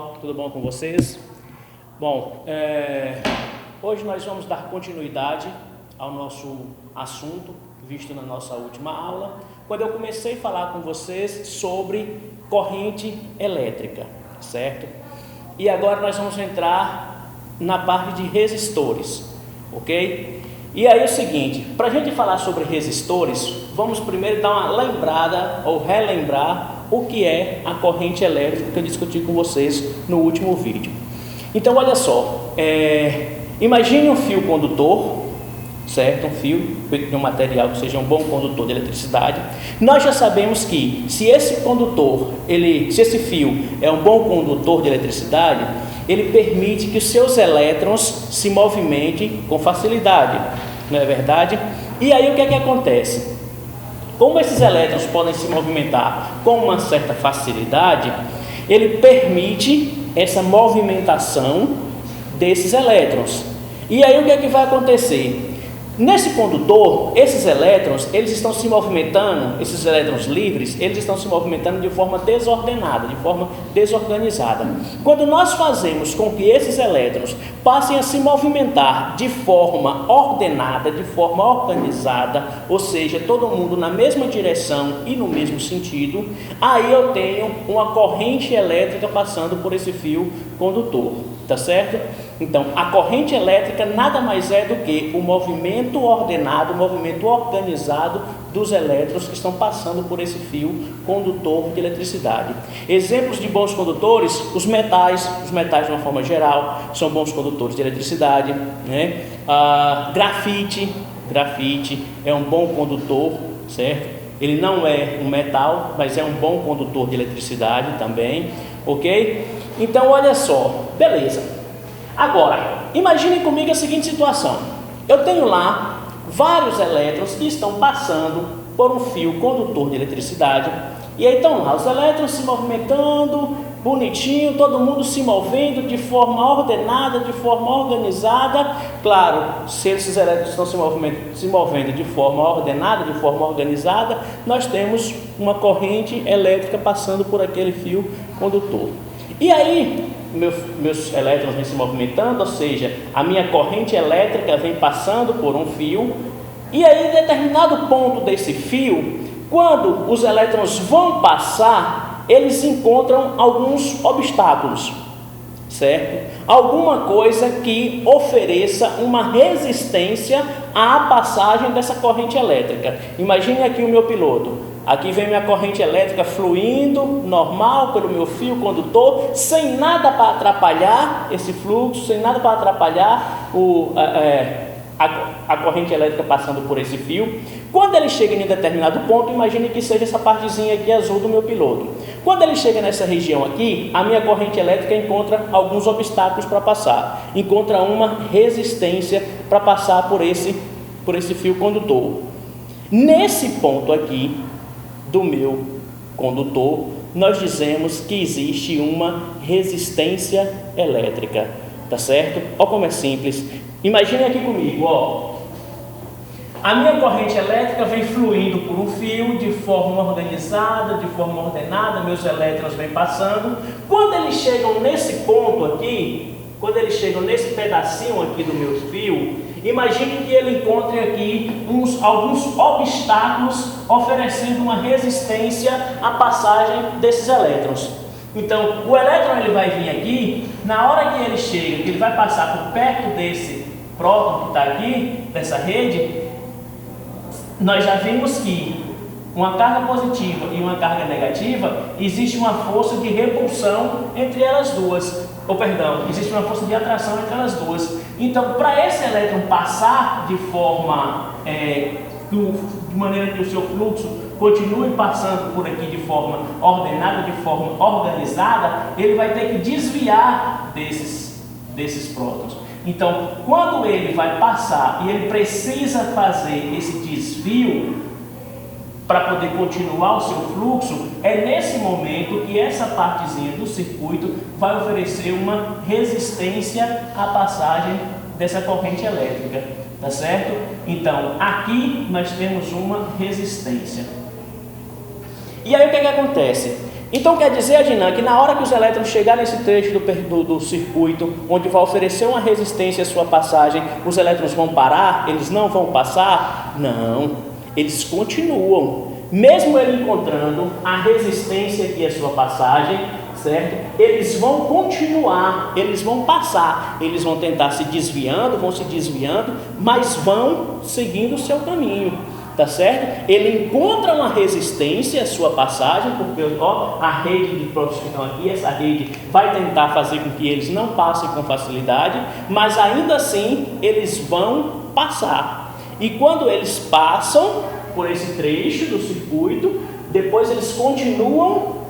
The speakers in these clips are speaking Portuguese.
pessoal, tudo bom com vocês? Bom, hoje nós vamos dar continuidade ao nosso assunto visto na nossa última aula, quando eu comecei a falar com vocês sobre corrente elétrica, certo? E agora nós vamos entrar na parte de resistores, ok? E aí é o seguinte, para a gente falar sobre resistores, vamos primeiro dar uma lembrada ou relembrar o que é a corrente elétrica que eu discuti com vocês no último vídeo. Então olha só, imagine um fio condutor, certo? Um fio feito de um material que seja um bom condutor de eletricidade. Nós já sabemos que se esse condutor, se esse fio é um bom condutor de eletricidade, ele permite que os seus elétrons se movimentem com facilidade, não é verdade? E aí o que é que acontece? Como esses elétrons podem se movimentar com uma certa facilidade, ele permite essa movimentação desses elétrons. E aí o que é que vai acontecer? Nesse condutor, esses elétrons, eles estão se movimentando, esses elétrons livres, eles estão se movimentando de forma desordenada, de forma desorganizada. Quando nós fazemos com que esses elétrons passem a se movimentar de forma ordenada, de forma organizada, ou seja, todo mundo na mesma direção e no mesmo sentido, aí eu tenho uma corrente elétrica passando por esse fio condutor, tá certo? Então, a corrente elétrica nada mais é do que o movimento ordenado, o movimento organizado dos elétrons que estão passando por esse fio condutor de eletricidade. Exemplos de bons condutores, os metais de uma forma geral, são bons condutores de eletricidade, né? Grafite é um bom condutor, certo? Ele não é um metal, mas é um bom condutor de eletricidade também, ok? Então, olha só, beleza. Agora, imagine comigo a seguinte situação. Eu tenho lá vários elétrons que estão passando por um fio condutor de eletricidade. E aí estão lá os elétrons se movimentando, bonitinho, todo mundo se movendo de forma ordenada, de forma organizada. Claro, se esses elétrons estão se movendo de forma ordenada, de forma organizada, nós temos uma corrente elétrica passando por aquele fio condutor. E aí, meus elétrons vêm se movimentando, ou seja, a minha corrente elétrica vem passando por um fio, e aí em determinado ponto desse fio, quando os elétrons vão passar, eles encontram alguns obstáculos, certo? Alguma coisa que ofereça uma resistência à passagem dessa corrente elétrica. Imagine aqui o meu piloto. Aqui vem minha corrente elétrica fluindo, normal, pelo meu fio condutor, sem nada para atrapalhar esse fluxo, sem nada para atrapalhar a corrente elétrica passando por esse fio. Quando ele chega em um determinado ponto, imagine que seja essa partezinha aqui azul do meu piloto. Quando ele chega nessa região aqui, a minha corrente elétrica encontra alguns obstáculos para passar, encontra uma resistência para passar por esse fio condutor. Nesse ponto aqui do meu condutor, nós dizemos que existe uma resistência elétrica, tá certo? Olha como é simples. Imagine aqui comigo, ó. A minha corrente elétrica vem fluindo por um fio de forma organizada, de forma ordenada, meus elétrons vêm passando. Quando eles chegam nesse ponto aqui, quando eles chegam nesse pedacinho aqui do meu fio, imagine que ele encontre aqui alguns obstáculos oferecendo uma resistência à passagem desses elétrons. Então, o elétron ele vai vir aqui, na hora que ele chega, que ele vai passar por perto desse próton que está aqui, dessa rede, nós já vimos que uma carga positiva e uma carga negativa, existe uma força de repulsão entre elas duas. Existe uma força de atração entre elas duas. Então, para esse elétron passar de forma, de maneira que o seu fluxo continue passando por aqui de forma ordenada, de forma organizada, ele vai ter que desviar desses prótons. Então, quando ele vai passar e ele precisa fazer esse desvio para poder continuar o seu fluxo, é nesse momento que essa partezinha do circuito vai oferecer uma resistência à passagem dessa corrente elétrica, tá certo? Então, aqui nós temos uma resistência. E aí o que acontece? Então quer dizer, Adnan, que na hora que os elétrons chegarem nesse trecho do circuito, onde vai oferecer uma resistência à sua passagem, os elétrons vão parar? Eles não vão passar? Não, eles continuam. Mesmo ele encontrando a resistência aqui à sua passagem, certo? Eles vão continuar, eles vão passar, eles vão tentar se desviando, mas vão seguindo o seu caminho, tá certo? Ele encontra uma resistência à sua passagem, porque a rede de prótons que estão aqui, essa rede vai tentar fazer com que eles não passem com facilidade, mas ainda assim eles vão passar. E quando eles passam por esse trecho do circuito, depois eles continuam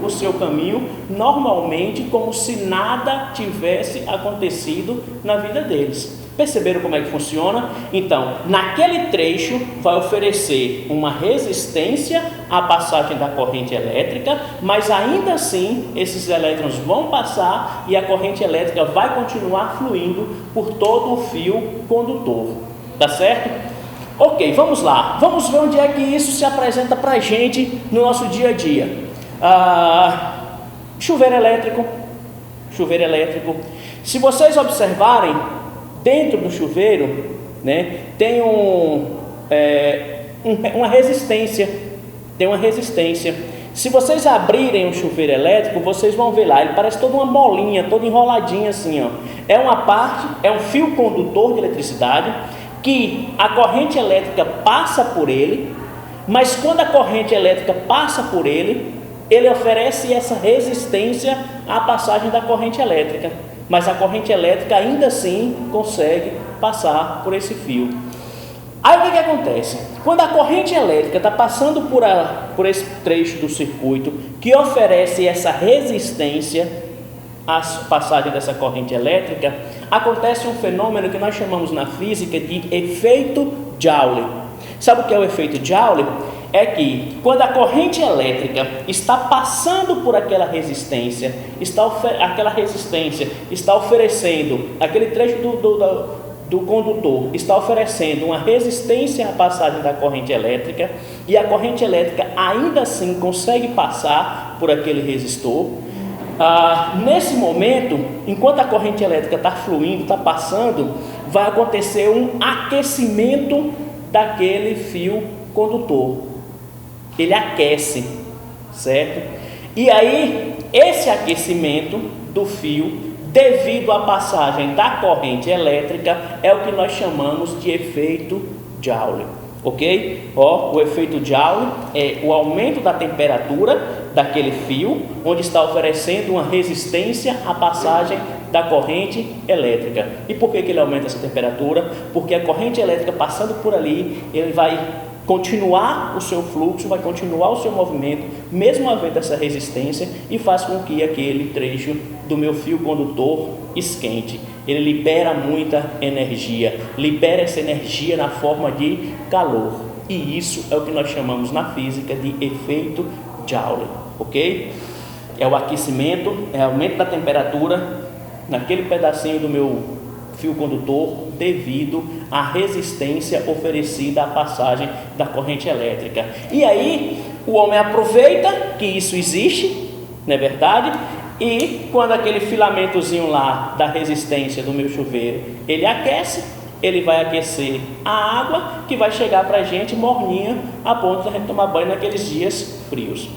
o seu caminho normalmente, como se nada tivesse acontecido na vida deles. Perceberam como é que funciona? Então, naquele trecho vai oferecer uma resistência à passagem da corrente elétrica, mas ainda assim esses elétrons vão passar e a corrente elétrica vai continuar fluindo por todo o fio condutor, tá certo? Ok, vamos lá, vamos ver onde é que isso se apresenta para a gente no nosso dia a dia. Chuveiro elétrico. Se vocês observarem, dentro do chuveiro, né, tem uma resistência. Se vocês abrirem um chuveiro elétrico, vocês vão ver lá, ele parece toda uma bolinha, toda enroladinha assim, ó. É um fio condutor de eletricidade, que a corrente elétrica passa por ele, mas quando a corrente elétrica passa por ele, ele oferece essa resistência à passagem da corrente elétrica, mas a corrente elétrica ainda assim consegue passar por esse fio. Aí o que acontece? Quando a corrente elétrica está passando por esse trecho do circuito, que oferece essa resistência à passagem dessa corrente elétrica, acontece um fenômeno que nós chamamos na física de efeito Joule. Sabe o que é o efeito Joule? É que quando a corrente elétrica está passando por aquela resistência, aquela resistência está oferecendo, aquele trecho do condutor está oferecendo uma resistência à passagem da corrente elétrica, e a corrente elétrica ainda assim consegue passar por aquele resistor. Nesse momento, enquanto a corrente elétrica está fluindo, está passando, vai acontecer um aquecimento daquele fio condutor. Ele aquece, certo? E aí, esse aquecimento do fio, devido à passagem da corrente elétrica, é o que nós chamamos de efeito Joule. Ok? O efeito Joule é o aumento da temperatura daquele fio, onde está oferecendo uma resistência à passagem da corrente elétrica. E por que ele aumenta essa temperatura? Porque a corrente elétrica passando por ali, ele vai continuar o seu fluxo, vai continuar o seu movimento, mesmo havendo essa resistência, e faz com que aquele trecho do meu fio condutor esquente. Ele libera muita energia, libera essa energia na forma de calor, e isso é o que nós chamamos na física de efeito Joule, ok? É o aquecimento, é o aumento da temperatura naquele pedacinho do meu fio condutor devido à resistência oferecida à passagem da corrente elétrica. E aí o homem aproveita que isso existe, não é verdade? E quando aquele filamentozinho lá da resistência do meu chuveiro, ele aquece, ele vai aquecer a água, que vai chegar para a gente morninha, a ponto de a gente tomar banho naqueles dias frios.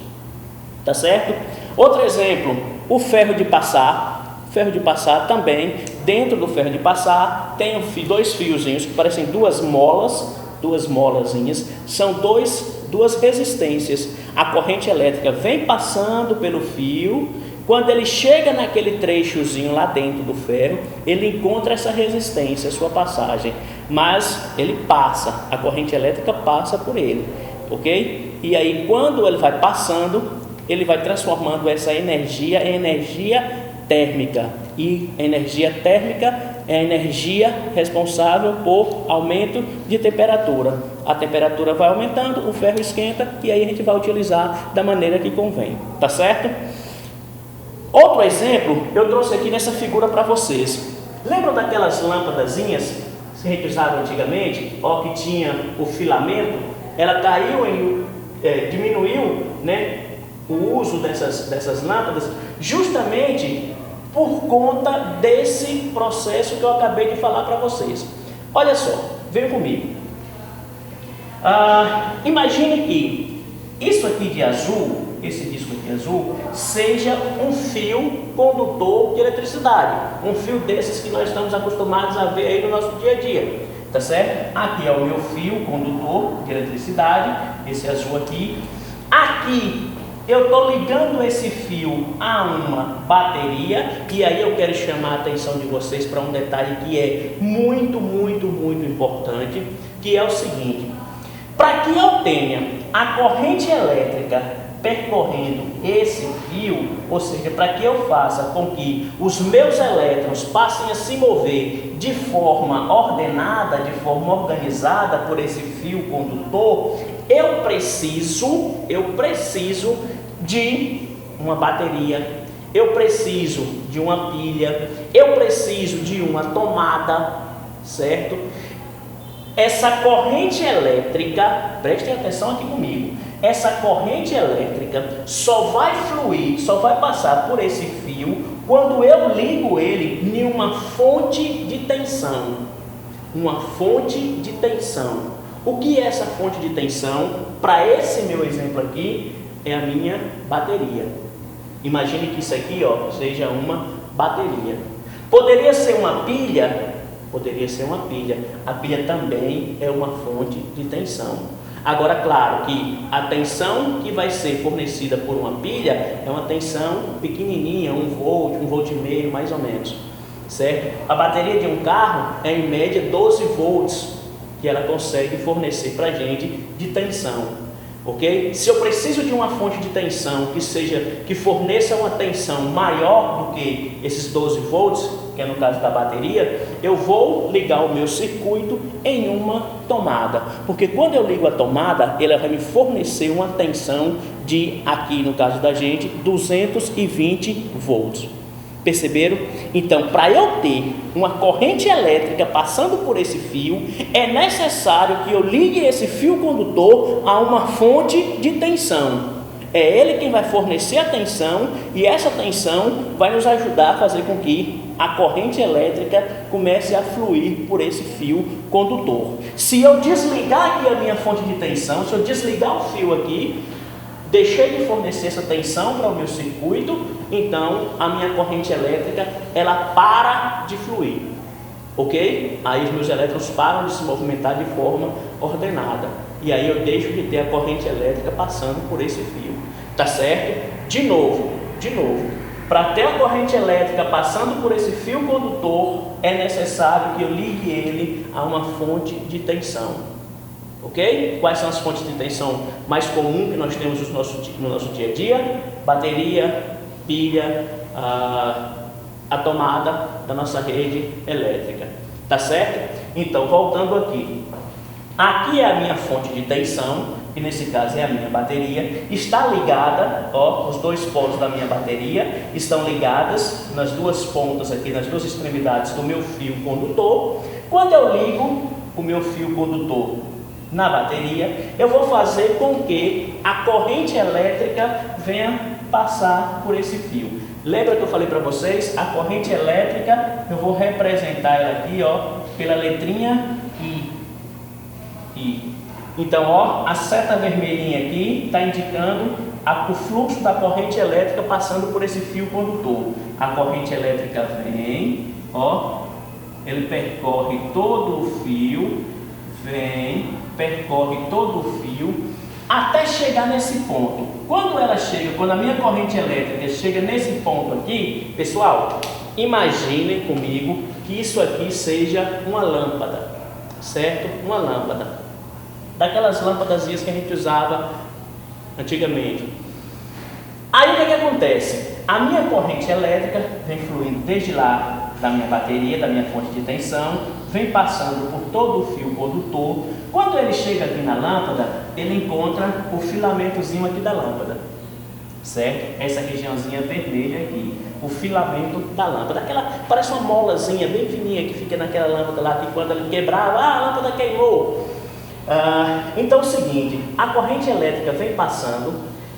Tá certo? Outro exemplo, o ferro de passar. Ferro de passar também, dentro do ferro de passar, tem dois fiozinhos que parecem duas molazinhas, são duas resistências. A corrente elétrica vem passando pelo fio. Quando ele chega naquele trechozinho lá dentro do ferro, ele encontra essa resistência, a sua passagem, mas ele passa, a corrente elétrica passa por ele, ok? E aí quando ele vai passando, ele vai transformando essa energia em energia térmica, e a energia térmica é a energia responsável por aumento de temperatura. A temperatura vai aumentando, o ferro esquenta, e aí a gente vai utilizar da maneira que convém, tá certo? Outro exemplo, eu trouxe aqui nessa figura para vocês. Lembram daquelas lâmpadazinhas que a gente usava antigamente? Que tinha o filamento, ela caiu, diminuiu, né? o uso dessas lâmpadas justamente por conta desse processo que eu acabei de falar para vocês. Olha só, vem comigo. Imagine que isso aqui de azul, esse disco aqui azul, seja um fio condutor de eletricidade, um fio desses que nós estamos acostumados a ver aí no nosso dia a dia, tá certo? Aqui é o meu fio condutor de eletricidade, esse azul aqui. Aqui eu estou ligando esse fio a uma bateria, e aí eu quero chamar a atenção de vocês para um detalhe que é muito importante, que é o seguinte: para que eu tenha a corrente elétrica percorrendo esse fio, ou seja, para que eu faça com que os meus elétrons passem a se mover de forma ordenada, de forma organizada por esse fio condutor, eu preciso de uma bateria, eu preciso de uma pilha, eu preciso de uma tomada, certo? Essa corrente elétrica, prestem atenção aqui comigo, essa corrente elétrica só vai fluir, só vai passar por esse fio quando eu ligo ele em uma fonte de tensão. Uma fonte de tensão. O que é essa fonte de tensão? Para esse meu exemplo aqui, é a minha bateria. Imagine que isso aqui, seja uma bateria. Poderia ser uma pilha? Poderia ser uma pilha. A pilha também é uma fonte de tensão. Agora, claro que a tensão que vai ser fornecida por uma pilha é uma tensão pequenininha, 1 volt, 1,5 volt mais ou menos, certo? A bateria de um carro é em média 12 volts que ela consegue fornecer para a gente de tensão, ok? Se eu preciso de uma fonte de tensão que forneça uma tensão maior do que esses 12 volts, que é no caso da bateria, eu vou ligar o meu circuito em uma tomada, porque quando eu ligo a tomada, ela vai me fornecer uma tensão de, aqui no caso da gente, 220 volts. Perceberam? Então, para eu ter uma corrente elétrica passando por esse fio, é necessário que eu ligue esse fio condutor a uma fonte de tensão. É ele quem vai fornecer a tensão, e essa tensão vai nos ajudar a fazer com que a corrente elétrica comece a fluir por esse fio condutor. Se eu desligar aqui a minha fonte de tensão, se eu desligar o fio aqui, deixei de fornecer essa tensão para o meu circuito, então a minha corrente elétrica ela para de fluir, ok? Aí os meus elétrons param de se movimentar de forma ordenada, e aí eu deixo de ter a corrente elétrica passando por esse fio, tá certo? De novo, para ter a corrente elétrica passando por esse fio condutor, é necessário que eu ligue ele a uma fonte de tensão, ok? Quais são as fontes de tensão mais comuns que nós temos no nosso dia a dia? Bateria, pilha, a tomada da nossa rede elétrica, tá certo? Então, voltando aqui é a minha fonte de tensão, que nesse caso é a minha bateria, está ligada, os dois polos da minha bateria estão ligadas nas duas pontas aqui, nas duas extremidades do meu fio condutor. Quando eu ligo o meu fio condutor na bateria, eu vou fazer com que a corrente elétrica venha passar por esse fio. Lembra que eu falei para vocês? A corrente elétrica, eu vou representar ela aqui, pela letrinha I. Então, a seta vermelhinha aqui está indicando o fluxo da corrente elétrica passando por esse fio condutor. A corrente elétrica vem, ele percorre todo o fio, percorre todo o fio, até chegar nesse ponto. Quando a minha corrente elétrica chega nesse ponto aqui, pessoal, imaginem comigo que isso aqui seja uma lâmpada, certo? Uma lâmpada. Daquelas lâmpadazinhas que a gente usava antigamente. Aí o que acontece? A minha corrente elétrica vem fluindo desde lá da minha bateria, da minha fonte de tensão, vem passando por todo o fio condutor. Quando ele chega aqui na lâmpada, ele encontra o filamentozinho aqui da lâmpada, certo? Essa regiãozinha vermelha aqui, o filamento da lâmpada, parece uma molazinha bem fininha que fica naquela lâmpada lá, que quando ele quebrava, a lâmpada queimou. Então é o seguinte, a corrente elétrica vem passando,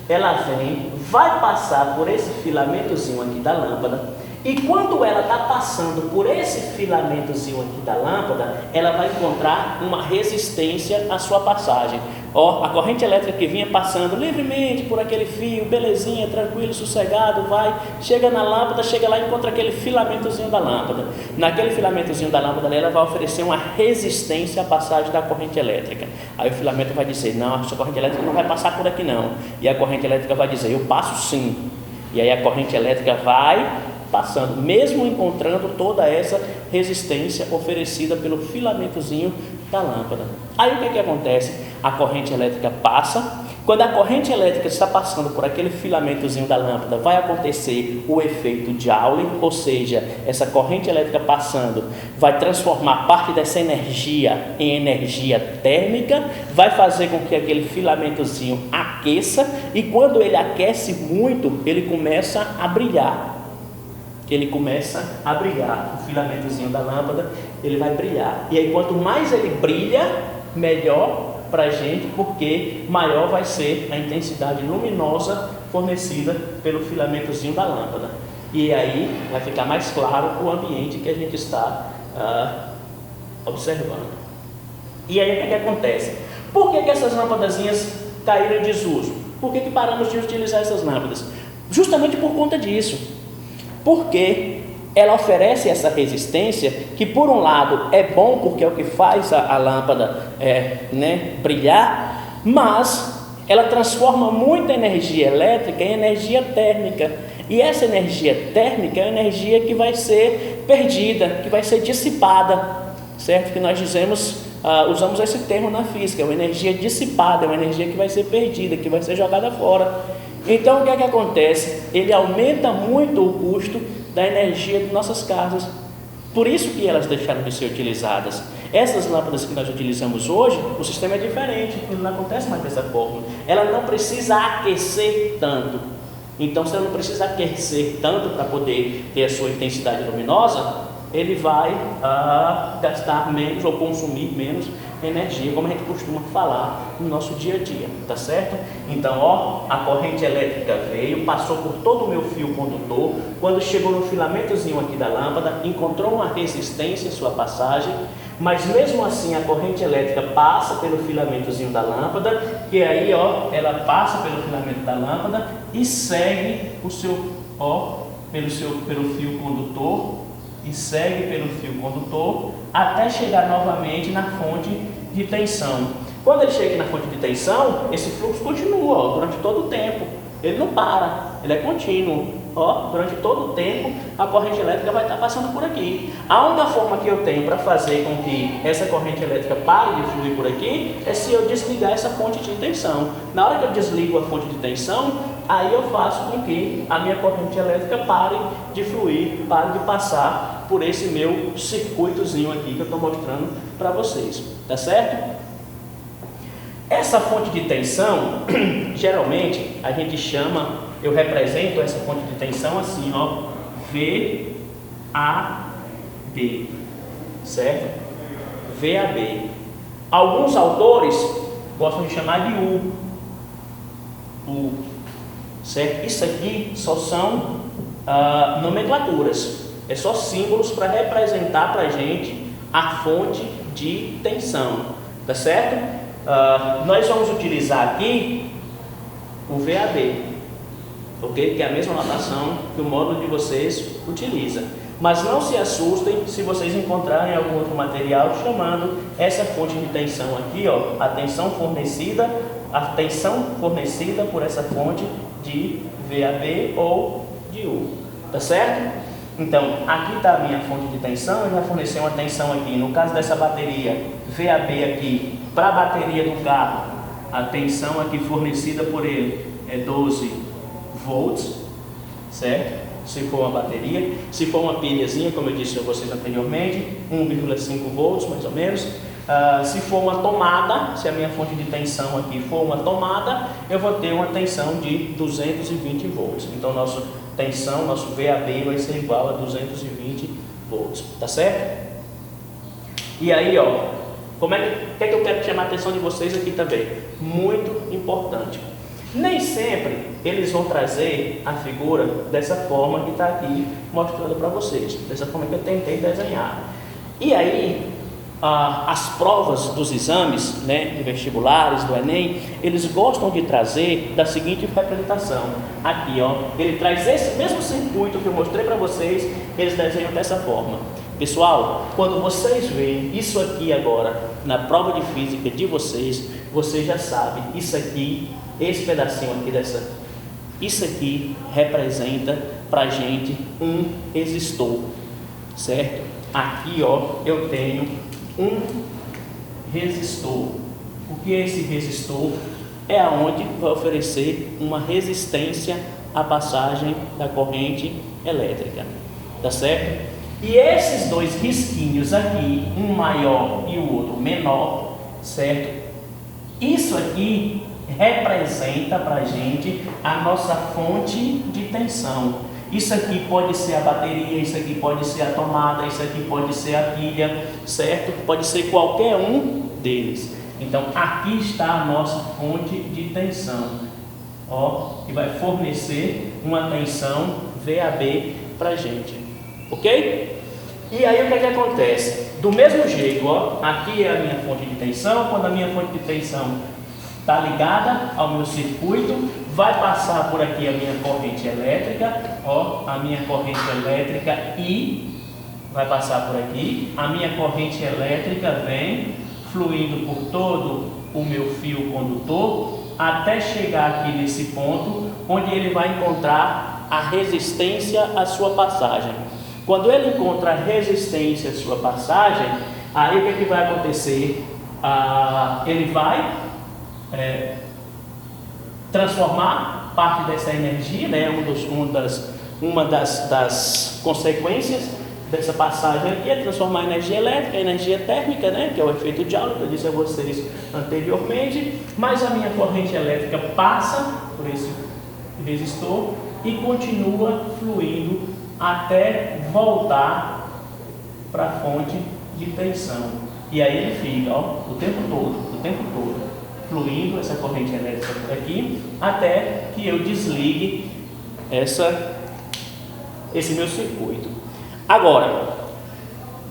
ela vem, vai passar por esse filamentozinho aqui da lâmpada, e quando ela está passando por esse filamentozinho aqui da lâmpada, ela vai encontrar uma resistência à sua passagem. Ó, a corrente elétrica que vinha passando livremente por aquele fio, belezinha, tranquilo, sossegado, vai, chega na lâmpada, chega lá e encontra aquele filamentozinho da lâmpada. Naquele filamentozinho da lâmpada, ela vai oferecer uma resistência à passagem da corrente elétrica. Aí o filamento vai dizer, não, a sua corrente elétrica não vai passar por aqui não. E a corrente elétrica vai dizer, eu passo sim. E aí a corrente elétrica vai passando, mesmo encontrando toda essa resistência oferecida pelo filamentozinho da lâmpada. Aí o que acontece? A corrente elétrica passa. Quando a corrente elétrica está passando por aquele filamentozinho da lâmpada, vai acontecer o efeito Joule, ou seja, essa corrente elétrica passando vai transformar parte dessa energia em energia térmica, vai fazer com que aquele filamentozinho aqueça, e quando ele aquece muito, ele começa a brilhar. O filamentozinho da lâmpada, ele vai brilhar. E aí quanto mais ele brilha, melhor para a gente, porque maior vai ser a intensidade luminosa fornecida pelo filamentozinho da lâmpada. E aí vai ficar mais claro o ambiente que a gente está observando. E aí o que acontece? Por que essas lâmpadazinhas caíram em desuso? Por que paramos de utilizar essas lâmpadas? Justamente por conta disso. Porque ela oferece essa resistência, que por um lado é bom, porque é o que faz a lâmpada brilhar, mas ela transforma muita energia elétrica em energia térmica. E essa energia térmica é a energia que vai ser perdida, que vai ser dissipada, certo? Que nós usamos esse termo na física, é uma energia dissipada, é uma energia que vai ser perdida, que vai ser jogada fora. Então o que acontece? Ele aumenta muito o custo da energia de nossas casas. Por isso que elas deixaram de ser utilizadas. Essas lâmpadas que nós utilizamos hoje, o sistema é diferente, ele não acontece mais dessa forma. Ela não precisa aquecer tanto. Então, se ela não precisa aquecer tanto para poder ter a sua intensidade luminosa, ele vai gastar menos ou consumir menos energia, como a gente costuma falar no nosso dia a dia, tá certo? Então, a corrente elétrica veio, passou por todo o meu fio condutor, quando chegou no filamentozinho aqui da lâmpada, encontrou uma resistência em sua passagem, mas mesmo assim a corrente elétrica passa pelo filamentozinho da lâmpada, que aí, ela passa pelo filamento da lâmpada e segue pelo fio condutor, até chegar novamente na fonte de tensão. Quando ele chega na fonte de tensão, esse fluxo continua durante todo o tempo, ele não para, ele é contínuo. Durante todo o tempo a corrente elétrica vai estar passando por aqui. A única forma que eu tenho para fazer com que essa corrente elétrica pare de fluir por aqui é se eu desligar essa fonte de tensão. Na hora que eu desligo a fonte de tensão, aí eu faço com que a minha corrente elétrica pare de fluir, pare de passar por esse meu circuitozinho aqui que eu estou mostrando para vocês, tá certo? Essa fonte de tensão, geralmente a gente chama, eu represento essa fonte de tensão assim, VAB, certo? VAB. Alguns autores gostam de chamar de U, certo? Isso aqui só são nomenclaturas, é só símbolos para representar para a gente a fonte de tensão, tá certo? Nós vamos utilizar aqui o VAB, ok? Que é a mesma notação que o módulo de vocês utiliza. Mas não se assustem se vocês encontrarem algum outro material chamando essa fonte de tensão aqui, a tensão fornecida por essa fonte de VAB ou de U, tá certo? Então, aqui está a minha fonte de tensão, ele vai fornecer uma tensão aqui. No caso dessa bateria, VAB aqui, para a bateria do carro, a tensão aqui fornecida por ele é 12 volts, certo? Se for uma bateria. Se for uma pilhazinha, como eu disse a vocês anteriormente, 1,5 volts mais ou menos. Se for uma tomada, se a minha fonte de tensão aqui for uma tomada, eu vou ter uma tensão de 220 volts. Então, nosso VAB vai ser igual a 220 volts, tá certo? E aí, o que é que eu quero chamar a atenção de vocês aqui também? Muito importante. Nem sempre eles vão trazer a figura dessa forma que está aqui mostrando para vocês, dessa forma que eu tentei desenhar. E aí, as provas dos exames, né, de vestibulares, do Enem, eles gostam de trazer da seguinte representação. Aqui, ó, ele traz esse mesmo circuito que eu mostrei para vocês, eles desenham dessa forma. Pessoal, quando vocês veem isso aqui agora, na prova de física de vocês, vocês já sabem, isso aqui, esse pedacinho aqui isso aqui representa pra gente um resistor, certo? Aqui, ó, eu tenho um resistor. O que é esse resistor? É aonde vai oferecer uma resistência à passagem da corrente elétrica, tá certo? E esses dois risquinhos aqui, um maior e o outro menor, certo? Isso aqui representa para a gente a nossa fonte de tensão. Isso aqui pode ser a bateria, isso aqui pode ser a tomada, isso aqui pode ser a pilha, certo? Pode ser qualquer um deles. Então, aqui está a nossa fonte de tensão, ó, que vai fornecer uma tensão VAB para a gente. Ok? E aí o que é que acontece? Do mesmo jeito, ó, aqui é a minha fonte de tensão. Quando a minha fonte de tensão está ligada ao meu circuito, vai passar por aqui a minha corrente elétrica, ó, a minha corrente elétrica I vai passar por aqui. A minha corrente elétrica vem fluindo por todo o meu fio condutor até chegar aqui nesse ponto onde ele vai encontrar a resistência à sua passagem. Quando ele encontra a resistência à sua passagem, aí o que é que vai acontecer? Ele vai transformar parte dessa energia, né? Uma das consequências dessa passagem aqui é transformar a energia elétrica, a energia térmica, né? Que é o efeito Joule, que eu disse a vocês anteriormente. Mas a minha corrente elétrica passa por esse resistor e continua fluindo até voltar para a fonte de tensão. E aí ele fica, ó, o tempo todo, fluindo essa corrente elétrica por aqui, até que eu desligue esse meu circuito. Agora,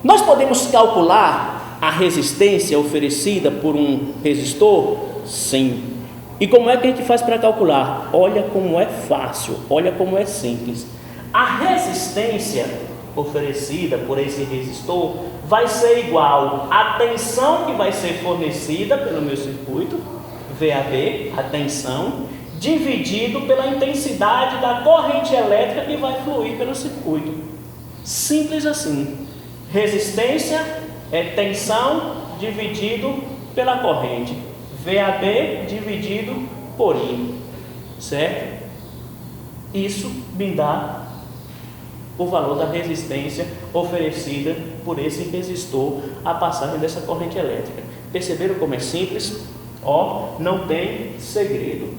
nós podemos calcular a resistência oferecida por um resistor? Sim. E como é que a gente faz para calcular? Olha como é fácil, olha como é simples. A resistência oferecida por esse resistor vai ser igual à tensão que vai ser fornecida pelo meu circuito, VAB, a tensão, dividido pela intensidade da corrente elétrica que vai fluir pelo circuito. Simples assim. Resistência é tensão dividido pela corrente. VAB dividido por I. Certo? Isso me dá o valor da resistência oferecida por esse resistor à passagem dessa corrente elétrica. Perceberam como é simples? Ó, não tem segredo.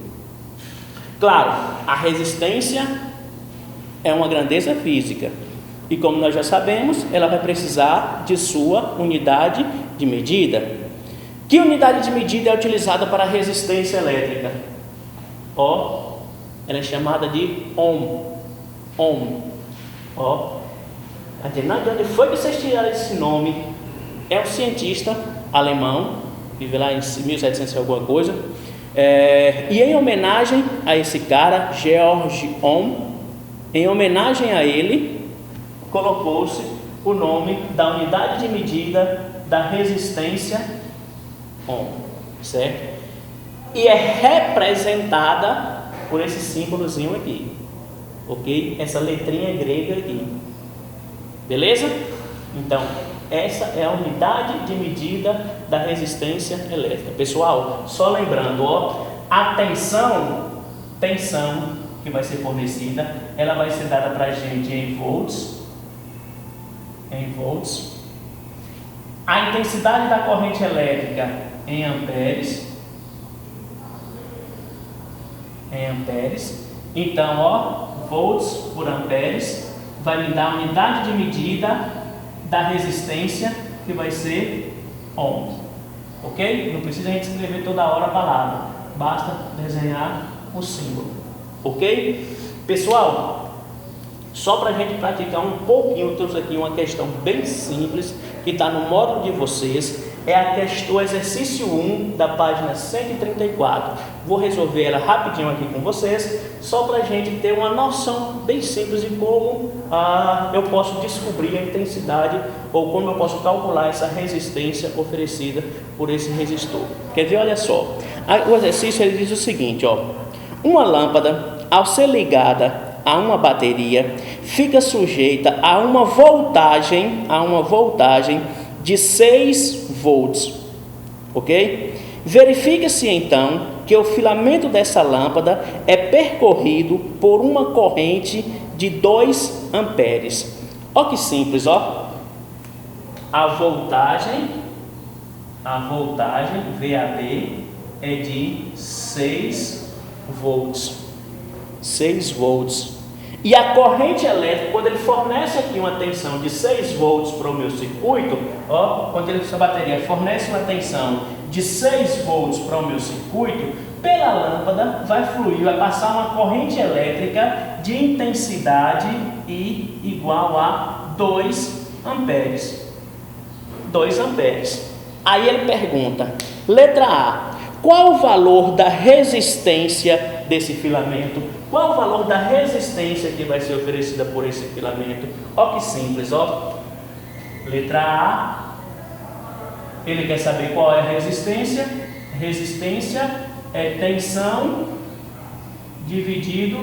Claro, a resistência é uma grandeza física e, como nós já sabemos, ela vai precisar de sua unidade de medida. Que unidade de medida é utilizada para a resistência elétrica? Ó, ela é chamada de ohm. Ohm. Ó, de onde foi que vocês tiraram esse nome? É um cientista alemão, vive lá em 1700 e alguma coisa, e em homenagem a esse cara, Georg Ohm, em homenagem a ele, colocou-se o nome da unidade de medida da resistência Ohm, certo? E é representada por esse símbolozinho aqui. Ok? Essa letrinha grega aqui. Beleza? Então, essa é a unidade de medida da resistência elétrica. Pessoal, só lembrando, ó, a tensão que vai ser fornecida, ela vai ser dada para a gente em volts. A intensidade da corrente elétrica em amperes. Então, ó, volts por amperes vai me dar a unidade de medida da resistência, que vai ser ohm. Ok? Não precisa a gente escrever toda hora a palavra, basta desenhar o símbolo, ok? Pessoal, só para a gente praticar um pouquinho, eu trouxe aqui uma questão bem simples, que está no módulo de vocês, é a questão, o exercício 1 da página 134. Vou resolver ela rapidinho aqui com vocês, só para a gente ter uma noção bem simples de como eu posso descobrir a intensidade, ou como eu posso calcular essa resistência oferecida por esse resistor. Quer ver? Olha só, o exercício ele diz o seguinte, ó: uma lâmpada, ao ser ligada a uma bateria, fica sujeita a uma voltagem de 6 volts, ok? Verifica-se então que o filamento dessa lâmpada é percorrido por uma corrente de 2 amperes. Olha que simples, ó. A voltagem VAB é de 6 volts. 6 volts. E a corrente elétrica, quando ele fornece aqui uma tensão de 6 volts para o meu circuito, ó, quando essa bateria fornece uma tensão de 6 volts para o meu circuito, pela lâmpada vai fluir, vai passar uma corrente elétrica de intensidade I igual a 2 amperes. 2 amperes. Aí ele pergunta, letra A, qual o valor da resistência desse filamento? Qual o valor da resistência que vai ser oferecida por esse filamento? Ó que simples, ó. Letra A, ele quer saber qual é a resistência. Resistência é tensão dividido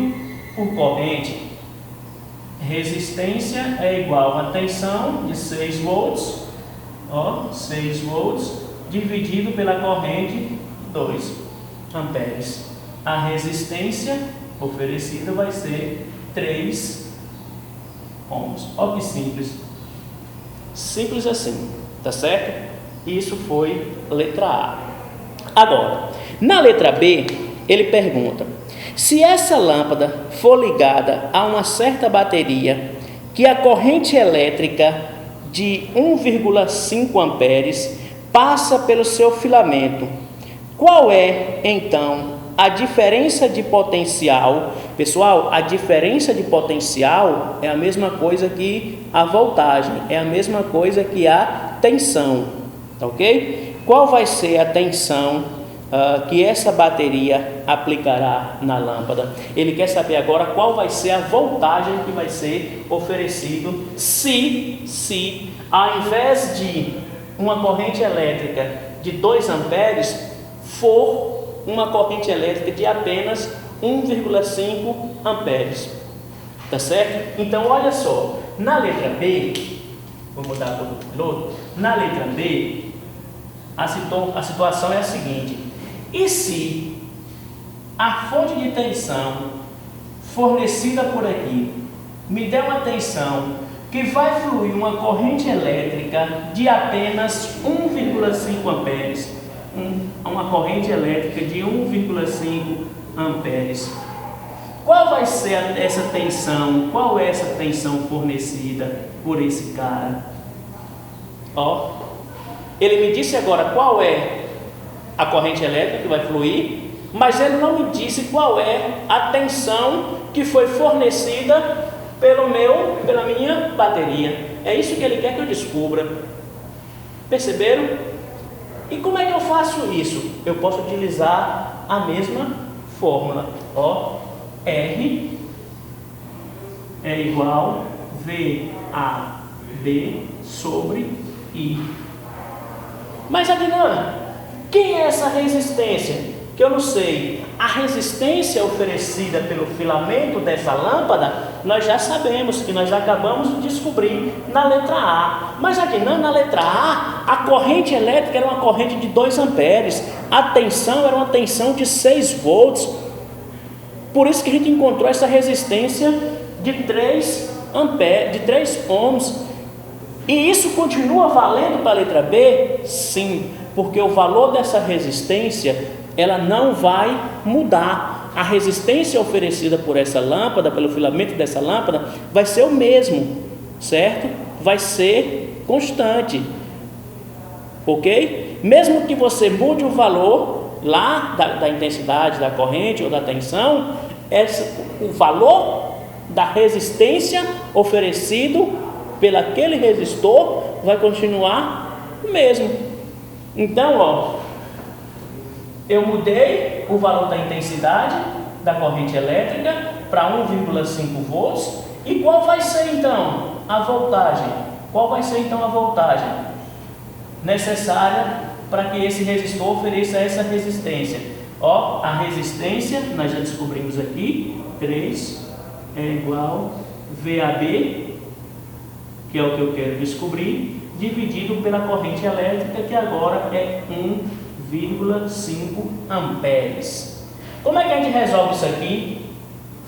por corrente. Resistência é igual a tensão de 6 volts, ó, 6 volts, dividido pela corrente 2 amperes. A resistência oferecida vai ser 3 ohms. Olha que simples. Simples assim, tá certo? Isso foi a letra A. Agora, na letra B, ele pergunta: se essa lâmpada for ligada a uma certa bateria que a corrente elétrica de 1,5 amperes passa pelo seu filamento, qual é, então, a diferença de potencial? Pessoal, a diferença de potencial é a mesma coisa que a voltagem, é a mesma coisa que a tensão, ok? Qual vai ser a tensão que essa bateria aplicará na lâmpada? Ele quer saber agora qual vai ser a voltagem que vai ser oferecido se ao invés de uma corrente elétrica de 2 amperes, for uma corrente elétrica de apenas 1,5 amperes. Tá certo? Então, olha só, na letra B, vou mudar para o piloto. Na letra B, a situação é a seguinte: e se a fonte de tensão fornecida por aqui me der uma tensão que vai fluir uma corrente elétrica de apenas 1,5 amperes, uma corrente elétrica de 1,5 amperes. Qual vai ser essa tensão? Qual é essa tensão fornecida por esse cara? Ó, ele me disse agora qual é a corrente elétrica que vai fluir, mas ele não me disse qual é a tensão que foi fornecida pela minha bateria. É isso que ele quer que eu descubra. Perceberam? E como é que eu faço isso? Eu posso utilizar a mesma fórmula. Ó, R é igual VAB sobre I. Mas Adriana, quem é essa resistência? Que eu não sei. A resistência oferecida pelo filamento dessa lâmpada, nós já sabemos, que nós acabamos de descobrir na letra A. Mas aqui não, na letra A corrente elétrica era uma corrente de 2 amperes, a tensão era uma tensão de 6 volts. Por isso que a gente encontrou essa resistência de 3 ohms. E isso continua valendo para a letra B? Sim, porque o valor dessa resistência, ela não vai mudar. A resistência oferecida por essa lâmpada, pelo filamento dessa lâmpada, vai ser o mesmo, certo? Vai ser constante, ok? Mesmo que você mude o valor, lá da intensidade da corrente ou da tensão, o valor da resistência oferecido pelo aquele resistor vai continuar o mesmo. Então, ó, eu mudei o valor da intensidade da corrente elétrica para 1,5 volts. E qual vai ser então a voltagem? Qual vai ser então a voltagem necessária para que esse resistor ofereça essa resistência? Ó, a resistência, nós já descobrimos aqui, 3 é igual VAB, que é o que eu quero descobrir, dividido pela corrente elétrica, que agora é 1,5 amperes. Como é que a gente resolve isso aqui?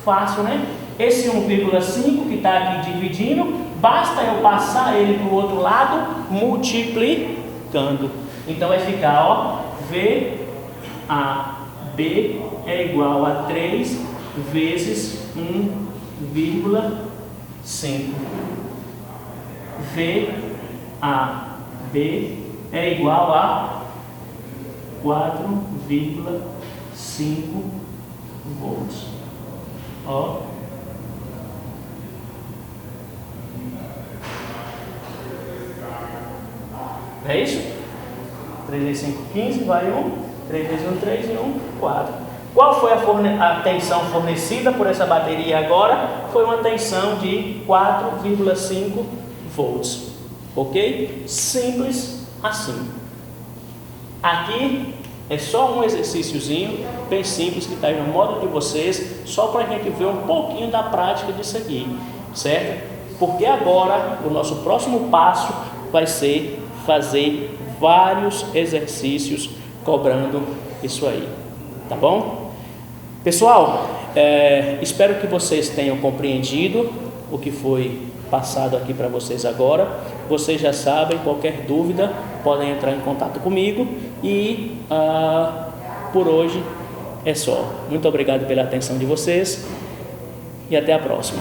Fácil, né? Esse 1,5 que está aqui dividindo, basta eu passar ele para o outro lado, multiplicando. Então vai ficar, ó, VAB é igual a 3 vezes 1,5. VAB é igual a 4,5 volts. Ó. É isso? 3 vezes 5, 15, vai 1. 3 vezes 1, 3 e 1, 4. Qual foi a tensão fornecida por essa bateria agora? Foi uma tensão de 4,5 volts. Ok? Simples assim. Aqui é só um exercíciozinho bem simples que está aí no módulo de vocês, só para a gente ver um pouquinho da prática disso aqui, certo? Porque agora o nosso próximo passo vai ser fazer vários exercícios cobrando isso aí, tá bom? Pessoal, espero que vocês tenham compreendido o que foi passado aqui para vocês agora. Vocês já sabem, qualquer dúvida podem entrar em contato comigo e por hoje é só. Muito obrigado pela atenção de vocês e até a próxima.